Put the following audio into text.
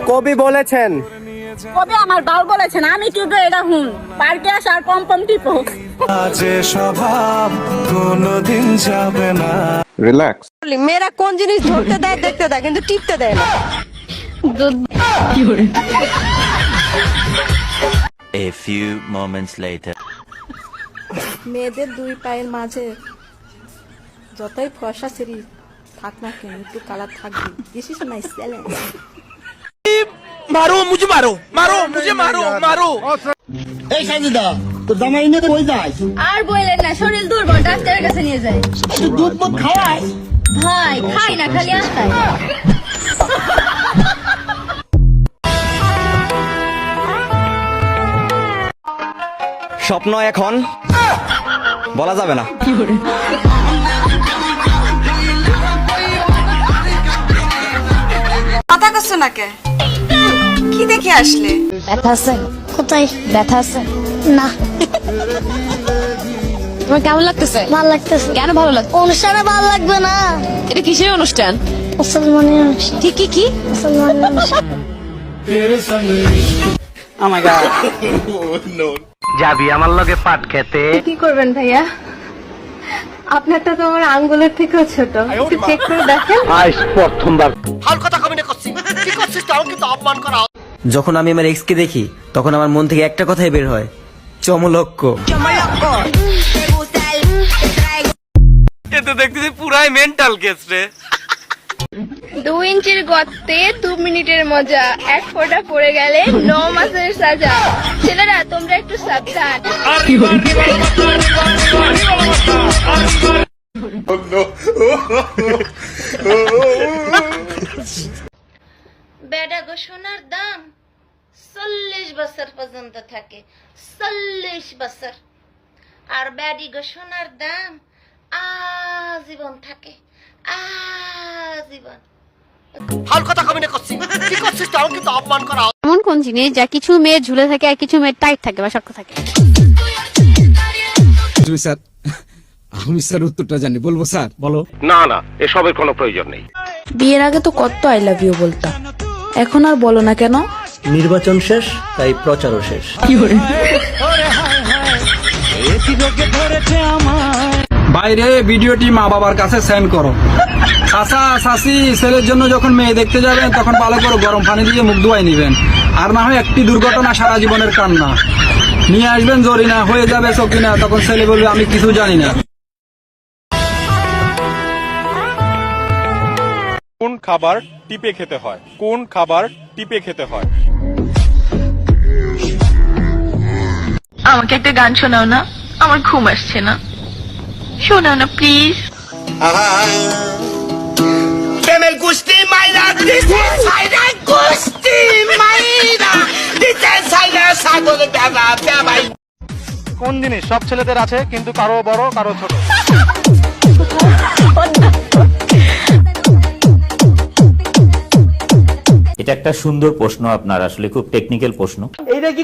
কবি বলেছেন। কবে আমার বাল বলেছেন, আমি কিন্তু এটা হুন পার্কে আসার পম পম টিপো। যে স্বভাব কোনদিন যাবে না। রিল্যাক্স। মেয়েরা কোন জিনিস ধরতে দেয় দেখতে দেয়, কিন্তু টিপতে দেয় না। A few moments later. মেয়েদের দুই পায়ের মাঝে যতই ফর্সা সিঁড়ি থাক না কেন, একটু কালার থাকবে। This is my challenge. मारो मुझे, मारो मारो मुझे, मारो मारो। এই সাজিদা, তোর জামাই নিয়ে কই যায়? আর বললেন না, শরীর দুর্বল, ডাক্তারের কাছে নিয়ে যায়। তুই দুধ মত খাওয়ায়? ভাই খাই না, খালি আস্তায়। স্বপ্ন এখন বলা যাবে না। কথা কষ্ট না কে? কি দেখে আসলে? ব্যথা আছে? কোথায় ব্যথা আছে? না। তোমার কেমন লাগতেছে? ভালো লাগতেছে। কেন ভালো লাগছে? অনুষ্ঠানে ভালো লাগবে না। এটা কিসের অনুষ্ঠান? মুসলমানের অনুষ্ঠান। ঠিক কি কি? মুসলমানের অনুষ্ঠান। যাবি আমার লগে পাট খেতে? কি করবেন ভাইয়া? আপনারটা তো আমার আঙ্গুলের থেকেও ছোট, একটু চেক করে দেখেন। আজ প্রথমবার। যখন আমি আমার এক্স কে দেখি তখন আমার মন থেকে একটা কথাই বের হয়, চমলক্ষ। এ তো দেখতেছি পুরাই মেন্টাল কেস রে। 2 ইঞ্চির গর্তে 2 মিনিটের মজা, 1 ফোঁটা পড়ে গেলে 9 মাসের সাজা। ছেলেরা তোমরা একটু সাবধান। বেডা গো সোনার দাম 40 বছর পর্যন্ত থাকে, 40 বছর। আর বেডি গো সোনার দাম আজীবন থাকে, আজীবন। এমন কোন জিনিস যা কিছু মেয়ের ঝুলে থাকে আর কিছু মেয়ের টাইট থাকে বা শক্ত থাকে? স্যার, আমি স্যার উত্তরটা জানি, বলবো স্যার? বলো। না না, এসবের কোনো প্রয়োজন নেই। বিয়ের আগে তো কত আই লাভ ইউ বলতাম, এখন আর বলো না কেন? নির্বাচন শেষ, তাই প্রচারও শেষ। বাইরে ভিডিওটি মা বাবার কাছে সেন্ড করো। চাচা চাচি ছেলের জন্য যখন মেয়ে দেখতে যাবেন তখন ভালো করে গরম পানি দিয়ে মুখ ধুয়াই নিবেন, আর না হয় একটি দুর্ঘটনা সারা জীবনের কান্না নিয়ে আসবেন। জরিনা হয়ে যাবে সকিনা, তখন ছেলে বলবে আমি কিছু জানি না। কোন খাবার টিপে খেতে হয়? কোন খাবার টিপে খেতে হয়? আমাকে একটা গান শোনাও না, আমার ঘুম আসছে না। শোনাও না প্লিজ। প্রেমের কুস্তি মাইরা দিতে সাইরা, কুস্তি মাইরা দিতে সাইরা, সাগর দাদা ভাই। কোন জিনিস সব ছেলেদের আছে কিন্তু কারো বড় কারো ছোট? এটা একটা সুন্দর প্রশ্ন আপনার, আসলে খুব টেকনিক্যাল প্রশ্ন। এইটা কি